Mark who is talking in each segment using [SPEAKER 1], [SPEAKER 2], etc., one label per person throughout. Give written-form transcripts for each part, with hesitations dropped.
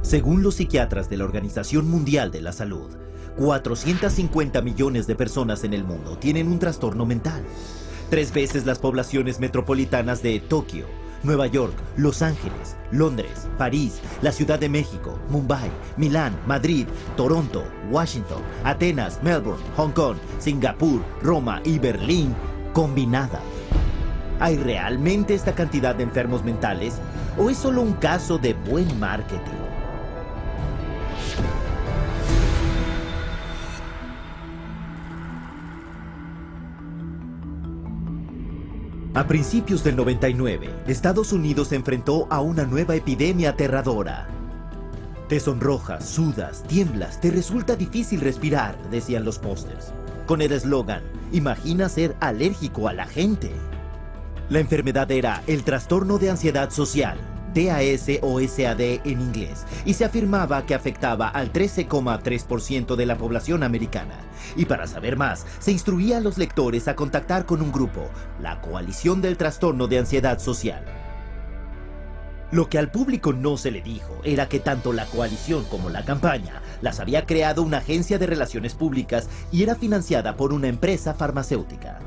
[SPEAKER 1] Según los psiquiatras de la Organización Mundial de la Salud, 450 millones de personas en el mundo tienen un trastorno mental. 3 veces las poblaciones metropolitanas de Tokio, Nueva York, Los Ángeles, Londres, París, la Ciudad de México, Mumbai, Milán, Madrid, Toronto, Washington, Atenas, Melbourne, Hong Kong, Singapur, Roma y Berlín combinadas. ¿Hay realmente esta cantidad de enfermos mentales o es solo un caso de buen marketing? A principios del 99, Estados Unidos se enfrentó a una nueva epidemia aterradora. Te sonrojas, sudas, tiemblas, te resulta difícil respirar, decían los pósters, con el eslogan, imagina ser alérgico a la gente. La enfermedad era el trastorno de ansiedad social, TAS o SAD en inglés, y se afirmaba que afectaba al 13,3% de la población americana. Y para saber más, se instruía a los lectores a contactar con un grupo, la Coalición del Trastorno de Ansiedad Social. Lo que al público no se le dijo era que tanto la coalición como la campaña las había creado una agencia de relaciones públicas y era financiada por una empresa farmacéutica.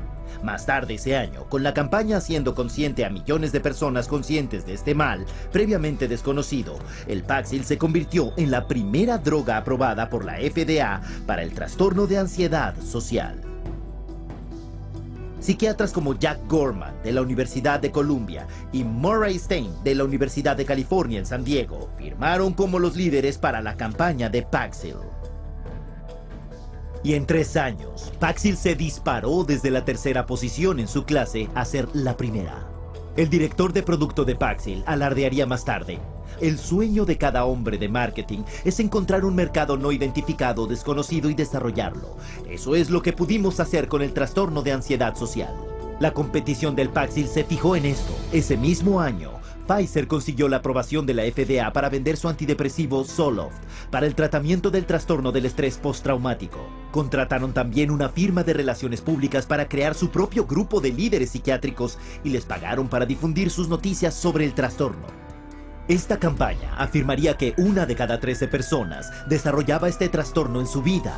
[SPEAKER 1] Más tarde ese año, con la campaña Haciendo consciente a millones de personas conscientes de este mal, previamente desconocido, el Paxil se convirtió en la primera droga aprobada por la FDA para el trastorno de ansiedad social. Psiquiatras como Jack Gorman, de la Universidad de Columbia, y Murray Stein, de la Universidad de California en San Diego, firmaron como los líderes para la campaña de Paxil. Y en 3 años, Paxil se disparó desde la 3ª posición en su clase a ser la primera. El director de producto de Paxil alardearía más tarde: el sueño de cada hombre de marketing es encontrar un mercado no identificado, desconocido y desarrollarlo. Eso es lo que pudimos hacer con el trastorno de ansiedad social. La competición del Paxil se fijó en esto. Ese mismo año, Pfizer consiguió la aprobación de la FDA para vender su antidepresivo Zoloft para el tratamiento del trastorno del estrés postraumático. Contrataron también una firma de relaciones públicas para crear su propio grupo de líderes psiquiátricos y les pagaron para difundir sus noticias sobre el trastorno. Esta campaña afirmaría que 1 de cada 13 personas desarrollaba este trastorno en su vida.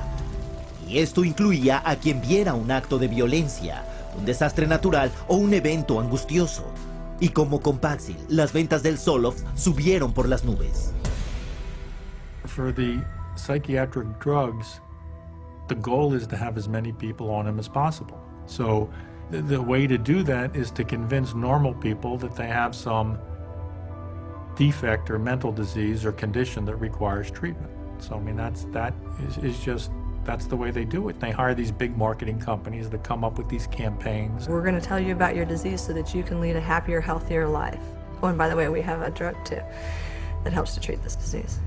[SPEAKER 1] Y esto incluía a quien viera un acto de violencia, un desastre natural o un evento angustioso. Y como con Paxil, las ventas del Zoloft subieron por las nubes.
[SPEAKER 2] For the psychiatric drugs, the goal is to have as many people on them as possible. So the way to do that is to convince normal people that they have some defect or mental disease or condition that requires treatment. So I mean that's the way they do it. They hire these big marketing companies that come up with these campaigns.
[SPEAKER 3] We're going to tell you about your disease so that you can lead a happier, healthier life. Oh, and by the way, we have a drug too that helps to treat this disease.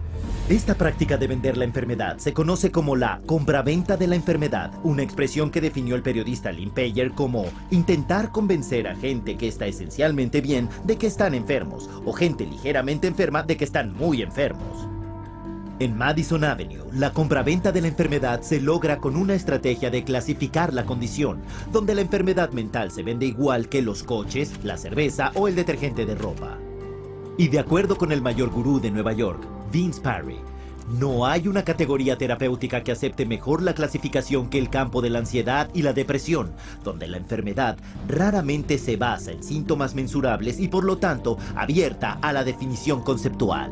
[SPEAKER 1] Esta práctica de vender la enfermedad se conoce como la compra-venta de la enfermedad, una expresión que definió el periodista Lynn Payer como intentar convencer a gente que está esencialmente bien de que están enfermos, o gente ligeramente enferma de que están muy enfermos. En Madison Avenue, la compraventa de la enfermedad se logra con una estrategia de clasificar la condición, donde la enfermedad mental se vende igual que los coches, la cerveza o el detergente de ropa. Y de acuerdo con el mayor gurú de Nueva York, Vince Parry, no hay una categoría terapéutica que acepte mejor la clasificación que el campo de la ansiedad y la depresión, donde la enfermedad raramente se basa en síntomas mensurables y por lo tanto abierta a la definición conceptual.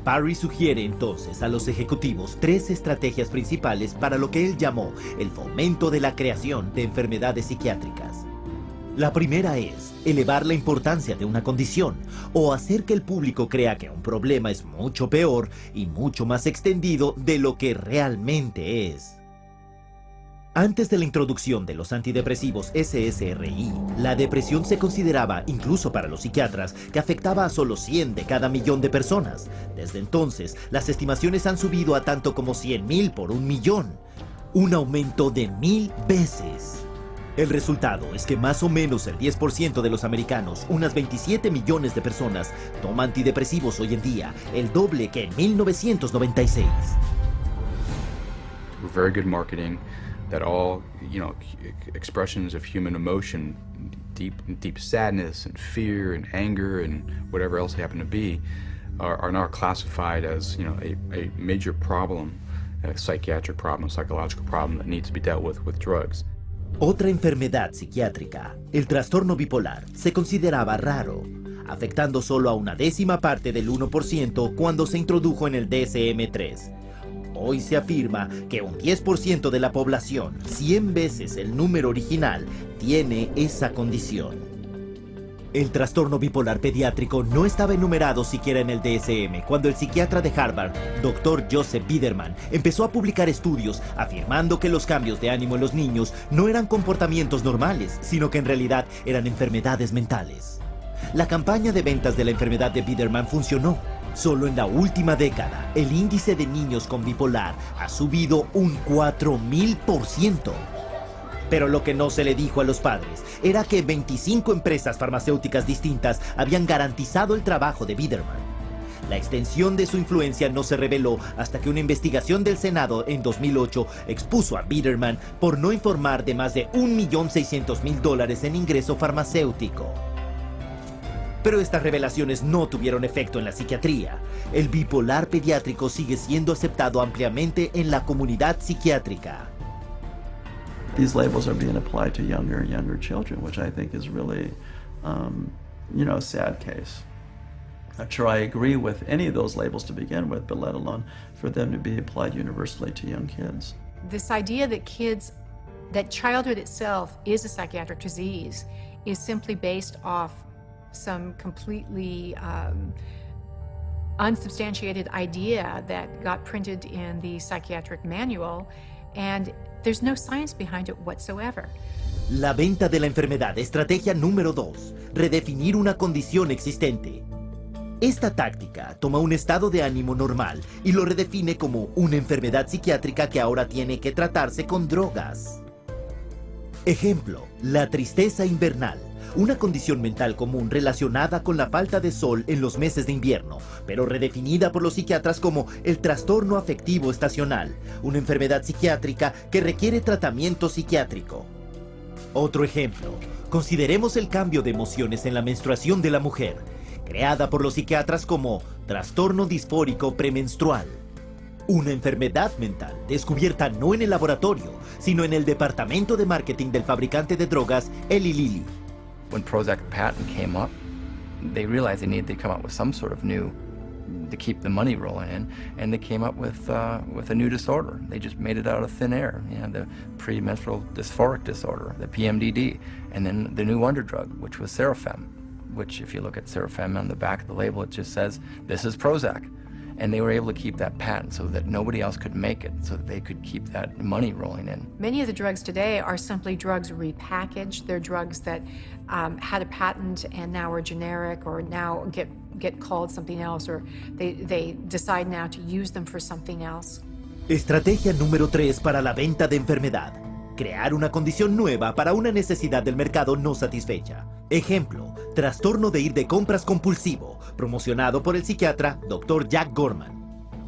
[SPEAKER 1] Parry sugiere entonces a los ejecutivos 3 estrategias principales para lo que él llamó el fomento de la creación de enfermedades psiquiátricas. La primera es elevar la importancia de una condición o hacer que el público crea que un problema es mucho peor y mucho más extendido de lo que realmente es. Antes de la introducción de los antidepresivos SSRI, la depresión se consideraba, incluso para los psiquiatras, que afectaba a solo 100 de cada millón de personas. Desde entonces, las estimaciones han subido a tanto como 100,000 por 1,000,000. Un aumento de 1000 veces. El resultado es que más o menos el 10% de los americanos, unas 27 millones de personas, toma antidepresivos hoy en día, el doble que en 1996.
[SPEAKER 4] Very good marketing. That all, expressions of human emotion, deep sadness and fear and anger and whatever else they happen to be, are now classified as, a major problem, a psychiatric problem, a psychological problem that needs to be dealt with drugs.
[SPEAKER 1] Otra enfermedad psiquiátrica, el trastorno bipolar, se consideraba raro, afectando solo a una décima parte del 1% cuando se introdujo en el DSM-3. Hoy se afirma que un 10% de la población, 100 veces el número original, tiene esa condición. El trastorno bipolar pediátrico no estaba enumerado siquiera en el DSM cuando el psiquiatra de Harvard, Dr. Joseph Biederman, empezó a publicar estudios afirmando que los cambios de ánimo en los niños no eran comportamientos normales, sino que en realidad eran enfermedades mentales. La campaña de ventas de la enfermedad de Biederman funcionó. Solo en la última década, el índice de niños con bipolar ha subido un 4000%. Pero lo que no se le dijo a los padres era que 25 empresas farmacéuticas distintas habían garantizado el trabajo de Biederman. La extensión de su influencia no se reveló hasta que una investigación del Senado en 2008 expuso a Biederman por no informar de más de $1.600.000 en ingreso farmacéutico. Pero estas revelaciones no tuvieron efecto en la psiquiatría. El bipolar pediátrico sigue siendo aceptado ampliamente en la comunidad psiquiátrica.
[SPEAKER 5] These labels are being applied to younger and younger children, which I think is really, a sad case. Not sure I agree with any of those labels to begin with, but let alone for them to be applied universally to young kids.
[SPEAKER 6] This idea that childhood itself is a psychiatric disease is simply based off some completely unsubstantiated idea that got printed in the psychiatric manual, and there's no science behind it whatsoever.
[SPEAKER 1] La venta de la enfermedad, estrategia número 2, redefinir una condición existente. Esta táctica toma un estado de ánimo normal y lo redefine como una enfermedad psiquiátrica que ahora tiene que tratarse con drogas. Ejemplo, la tristeza invernal, una condición mental común relacionada con la falta de sol en los meses de invierno, pero redefinida por los psiquiatras como el trastorno afectivo estacional, una enfermedad psiquiátrica que requiere tratamiento psiquiátrico. Otro ejemplo, consideremos el cambio de emociones en la menstruación de la mujer, creada por los psiquiatras como trastorno disfórico premenstrual. Una enfermedad mental descubierta no en el laboratorio, sino en el departamento de marketing del fabricante de drogas Eli Lilly.
[SPEAKER 7] When Prozac patent came up, they realized they needed to come up with some sort of new to keep the money rolling in, and they came up with a new disorder. They just made it out of thin air. The premenstrual dysphoric disorder, the PMDD, and then the new wonder drug, which was Serafem, which if you look at Serafem on the back of the label, it just says, this is Prozac. And they were able to keep that patent so that nobody else could make it, so that they could keep that money rolling in.
[SPEAKER 6] Many of the drugs today are simply drugs repackaged. They're drugs that had a patent and now are generic, or now get called something else, or they decide now to use them for something else.
[SPEAKER 1] Estrategia número 3 para la venta de enfermedad. Crear una condición nueva para una necesidad del mercado no satisfecha. Ejemplo, trastorno de ir de compras compulsivo, promocionado por el psiquiatra Dr. Jack Gorman.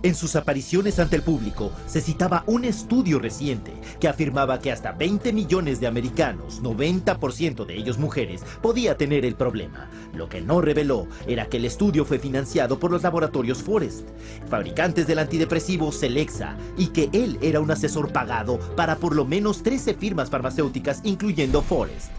[SPEAKER 1] En sus apariciones ante el público, se citaba un estudio reciente que afirmaba que hasta 20 millones de americanos, 90% de ellos mujeres, podía tener el problema. Lo que no reveló era que el estudio fue financiado por los laboratorios Forest, fabricantes del antidepresivo Celexa, y que él era un asesor pagado para por lo menos 13 firmas farmacéuticas, incluyendo Forest.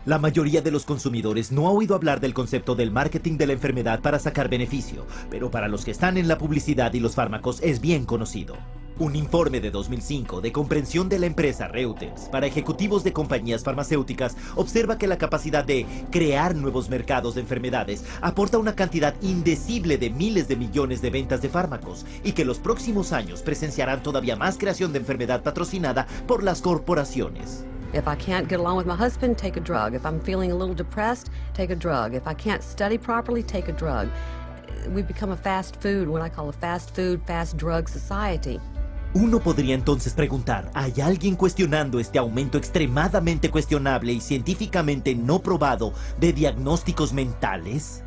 [SPEAKER 1] La mayoría de los consumidores no ha oído hablar del concepto del marketing de la enfermedad para sacar beneficio, pero para los que están en la publicidad y los fármacos es bien conocido. Un informe de 2005 de comprensión de la empresa Reuters para ejecutivos de compañías farmacéuticas observa que la capacidad de crear nuevos mercados de enfermedades aporta una cantidad indecible de miles de millones de ventas de fármacos, y que los próximos años presenciarán todavía más creación de enfermedad patrocinada por las corporaciones.
[SPEAKER 8] If I can't get along with my husband, take a drug. If I'm feeling a little depressed, take a drug. If I can't study properly, take a drug. We've become a fast food, what I call a fast food, fast drug society.
[SPEAKER 1] Uno podría entonces preguntar, ¿hay alguien cuestionando este aumento extremadamente cuestionable y científicamente no probado de diagnósticos mentales?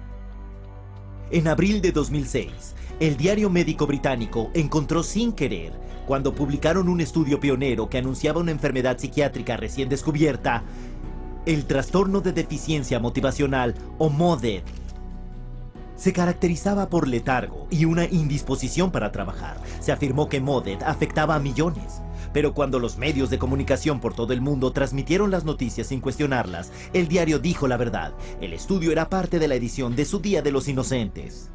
[SPEAKER 1] En abril de 2006, el diario médico británico encontró sin querer, cuando publicaron un estudio pionero que anunciaba una enfermedad psiquiátrica recién descubierta, el trastorno de deficiencia motivacional o MODED. Se caracterizaba por letargo y una indisposición para trabajar. Se afirmó que Modet afectaba a millones. Pero cuando los medios de comunicación por todo el mundo transmitieron las noticias sin cuestionarlas, el diario dijo la verdad. El estudio era parte de la edición de su Día de los Inocentes.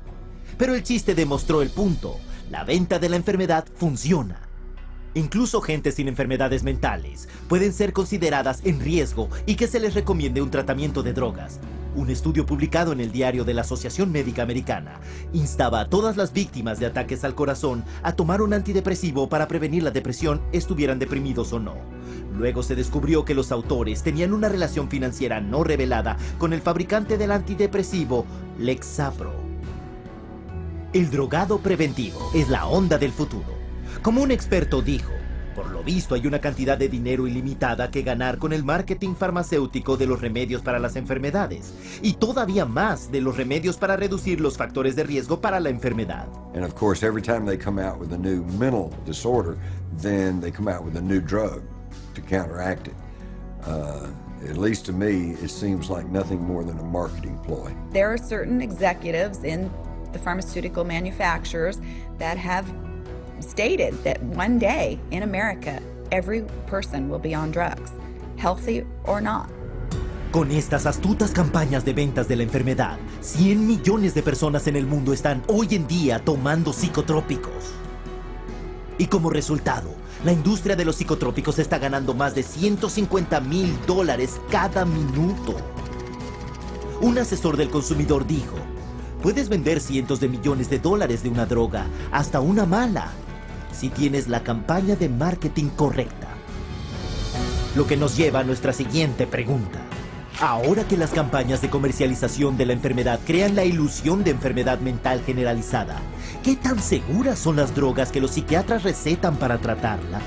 [SPEAKER 1] Pero el chiste demostró el punto. La venta de la enfermedad funciona. Incluso gente sin enfermedades mentales pueden ser consideradas en riesgo y que se les recomiende un tratamiento de drogas. Un estudio publicado en el diario de la Asociación Médica Americana instaba a todas las víctimas de ataques al corazón a tomar un antidepresivo para prevenir la depresión, estuvieran deprimidos o no. Luego se descubrió que los autores tenían una relación financiera no revelada con el fabricante del antidepresivo, Lexapro. El drogado preventivo es la onda del futuro. Como un experto dijo, por lo visto hay una cantidad de dinero ilimitada que ganar con el marketing farmacéutico de los remedios para las enfermedades y todavía más de los remedios para reducir los factores de riesgo para la enfermedad.
[SPEAKER 9] And of course, every time they come out with a new mental disorder, then they come out with a new drug to counteract it. At least to me, it seems like nothing more than a marketing ploy.
[SPEAKER 10] There are certain executives in the pharmaceutical manufacturers that have stated that one day in America, every person will be on drugs, healthy or not.
[SPEAKER 1] Con estas astutas campañas de ventas de la enfermedad, 100 millones de personas en el mundo están hoy en día tomando psicotrópicos. Y como resultado, la industria de los psicotrópicos está ganando más de $150,000 cada minuto. Un asesor del consumidor dijo, puedes vender cientos de millones de dólares de una droga, hasta una mala, si tienes la campaña de marketing correcta. Lo que nos lleva a nuestra siguiente pregunta. Ahora que las campañas de comercialización de la enfermedad crean la ilusión de enfermedad mental generalizada, ¿qué tan seguras son las drogas que los psiquiatras recetan para tratarla?